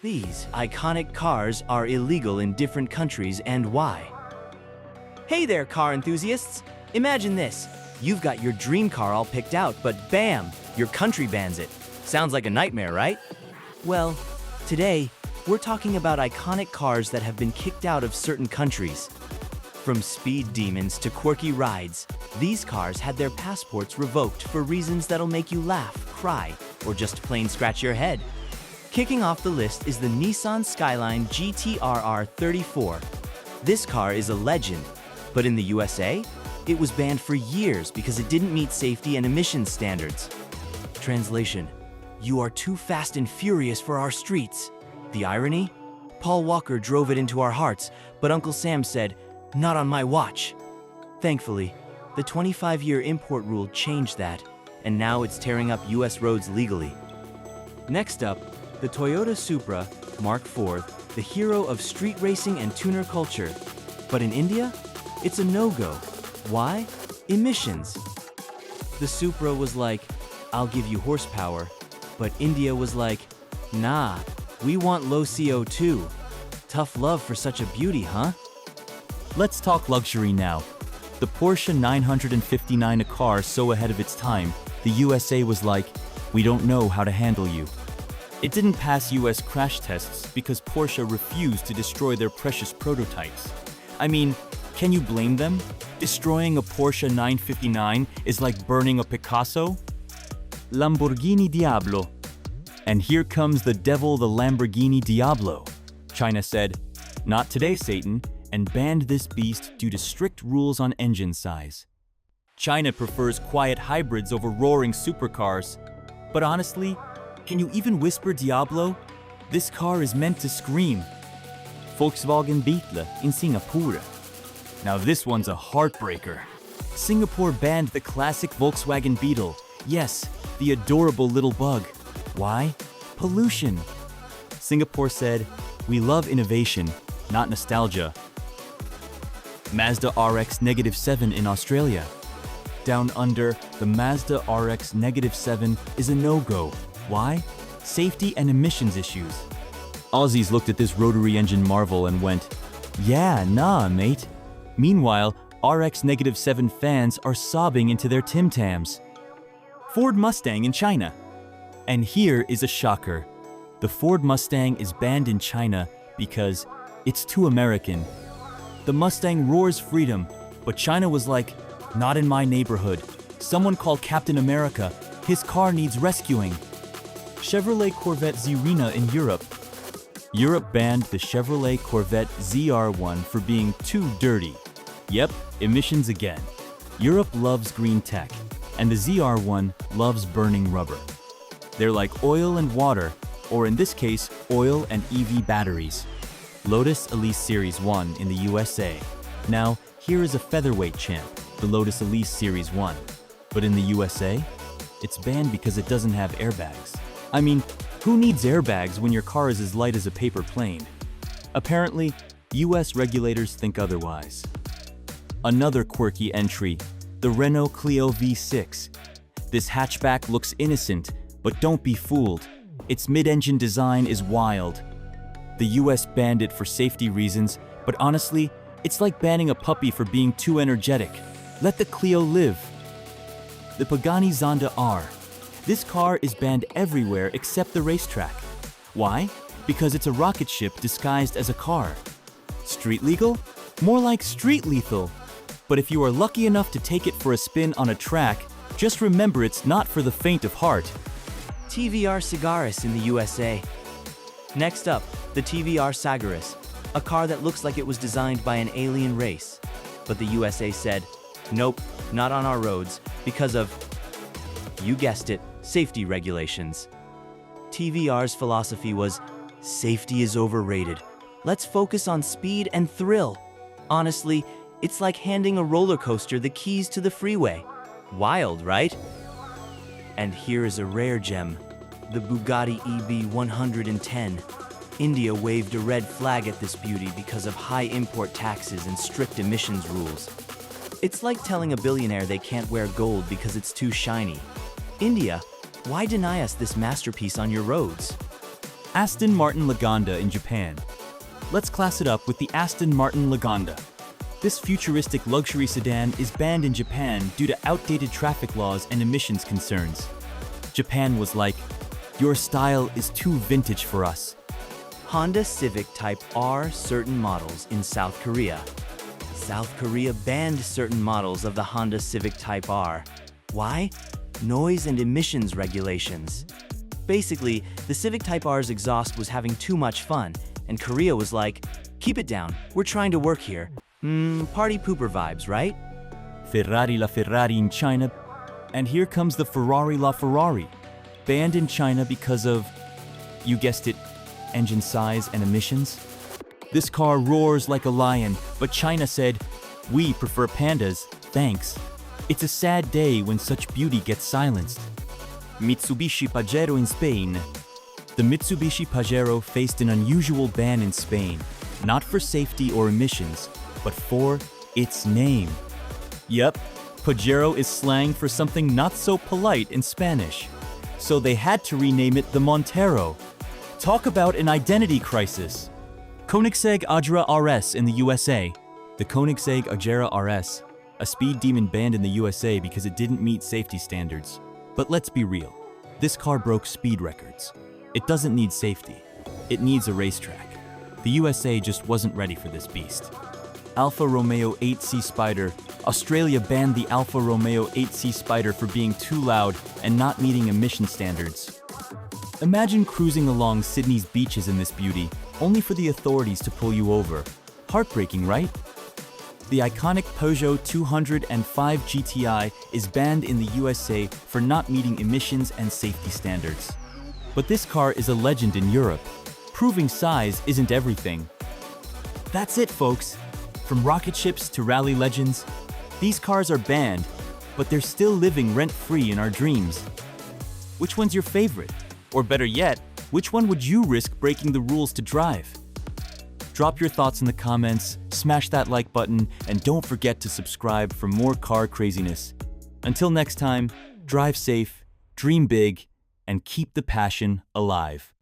These iconic cars are illegal in different countries and why. Hey there, car enthusiasts! Imagine this. You've got your dream car all picked out, but bam, your country bans it. Sounds like a nightmare, right? Well, today, we're talking about iconic cars that have been kicked out of certain countries. From speed demons to quirky rides, these cars had their passports revoked for reasons that'll make you laugh, cry, or just plain scratch your head. Kicking off the list is the Nissan Skyline GT-R R34. This car is a legend, but in the USA, it was banned for years because it didn't meet safety and emissions standards. Translation: you are too fast and furious for our streets. The irony? Paul Walker drove it into our hearts, but Uncle Sam said, "Not on my watch." Thankfully, the 25-year import rule changed that, and now it's tearing up US roads legally. Next up, the Toyota Supra Mark IV, the hero of street racing and tuner culture. But in India, it's a no-go. Why? Emissions. The Supra was like, "I'll give you horsepower," but India was like, "Nah, we want low CO2. Tough love for such a beauty, huh?" Let's talk luxury now. The Porsche 959, a car so ahead of its time, the USA was like, "We don't know how to handle you." It didn't pass US crash tests because Porsche refused to destroy their precious prototypes. I mean, can you blame them? Destroying a Porsche 959 is like burning a Picasso? Lamborghini Diablo. And here comes the devil, the Lamborghini Diablo. China said, "Not today, Satan," and banned this beast due to strict rules on engine size. China prefers quiet hybrids over roaring supercars. But honestly, can you even whisper Diablo? This car is meant to scream. Volkswagen Beetle in Singapore. Now this one's a heartbreaker. Singapore banned the classic Volkswagen Beetle. Yes, the adorable little bug. Why? Pollution. Singapore said, "We love innovation, not nostalgia." Mazda RX-7 in Australia. Down under, the Mazda RX-7 is a no-go. Why? Safety and emissions issues. Aussies looked at this rotary engine marvel and went, "Yeah, nah, mate." Meanwhile, RX-7 fans are sobbing into their Tim Tams. Ford Mustang in China. And here is a shocker. The Ford Mustang is banned in China because it's too American. The Mustang roars freedom, but China was like, "Not in my neighborhood. Someone call Captain America. His car needs rescuing." Chevrolet Corvette Zerina in Europe. Europe banned the Chevrolet Corvette ZR1 for being too dirty. Yep, emissions again. Europe loves green tech, and the ZR1 loves burning rubber. They're like oil and water, or in this case, oil and EV batteries. Lotus Elise Series 1 in the USA. Now, here is a featherweight champ, the Lotus Elise Series 1. But in the USA, it's banned because it doesn't have airbags. I mean, who needs airbags when your car is as light as a paper plane? Apparently, US regulators think otherwise. Another quirky entry, the Renault Clio V6. This hatchback looks innocent, but don't be fooled. Its mid-engine design is wild. The US banned it for safety reasons, but honestly, it's like banning a puppy for being too energetic. Let the Clio live. The Pagani Zonda R. This car is banned everywhere except the racetrack. Why? Because it's a rocket ship disguised as a car. Street legal? More like street lethal. But if you are lucky enough to take it for a spin on a track, just remember it's not for the faint of heart. TVR Sagaris in the USA. Next up, the TVR Sagaris, a car that looks like it was designed by an alien race. But the USA said, "Nope, not on our roads," because of, you guessed it, safety regulations. TVR's philosophy was, safety is overrated. Let's focus on speed and thrill. Honestly, it's like handing a roller coaster the keys to the freeway. Wild, right? And here is a rare gem, the Bugatti EB110. India waved a red flag at this beauty because of high import taxes and strict emissions rules. It's like telling a billionaire they can't wear gold because it's too shiny. India, why deny us this masterpiece on your roads? Aston Martin Lagonda in Japan. Let's class it up with the Aston Martin Lagonda. This futuristic luxury sedan is banned in Japan due to outdated traffic laws and emissions concerns. Japan was like, "Your style is too vintage for us." Honda Civic Type R certain models in South Korea. South Korea banned certain models of the Honda Civic Type R. Why? Noise and emissions regulations. Basically, the Civic Type R's exhaust was having too much fun, and Korea was like, "Keep it down, we're trying to work here." Party pooper vibes, right? Ferrari la Ferrari in China. And here comes the Ferrari la Ferrari. Banned in China because of, you guessed it, engine size and emissions. This car roars like a lion, but China said, "We prefer pandas, thanks." It's a sad day when such beauty gets silenced. Mitsubishi Pajero in Spain. The Mitsubishi Pajero faced an unusual ban in Spain, not for safety or emissions, but for its name. Yep, Pajero is slang for something not so polite in Spanish. So they had to rename it the Montero. Talk about an identity crisis. Koenigsegg Agera RS in the USA. The Koenigsegg Agera RS, a speed demon banned in the USA because it didn't meet safety standards. But let's be real, this car broke speed records. It doesn't need safety, it needs a racetrack. The USA just wasn't ready for this beast. Alfa Romeo 8C Spider. Australia banned the Alfa Romeo 8C Spider for being too loud and not meeting emission standards. Imagine cruising along Sydney's beaches in this beauty, only for the authorities to pull you over. Heartbreaking, right? The iconic Peugeot 205 GTI is banned in the USA for not meeting emissions and safety standards. But this car is a legend in Europe. Proving size isn't everything. That's it, folks. From rocket ships to rally legends, these cars are banned, but they're still living rent-free in our dreams. Which one's your favorite? Or better yet, which one would you risk breaking the rules to drive? Drop your thoughts in the comments, smash that like button, and don't forget to subscribe for more car craziness. Until next time, drive safe, dream big, and keep the passion alive.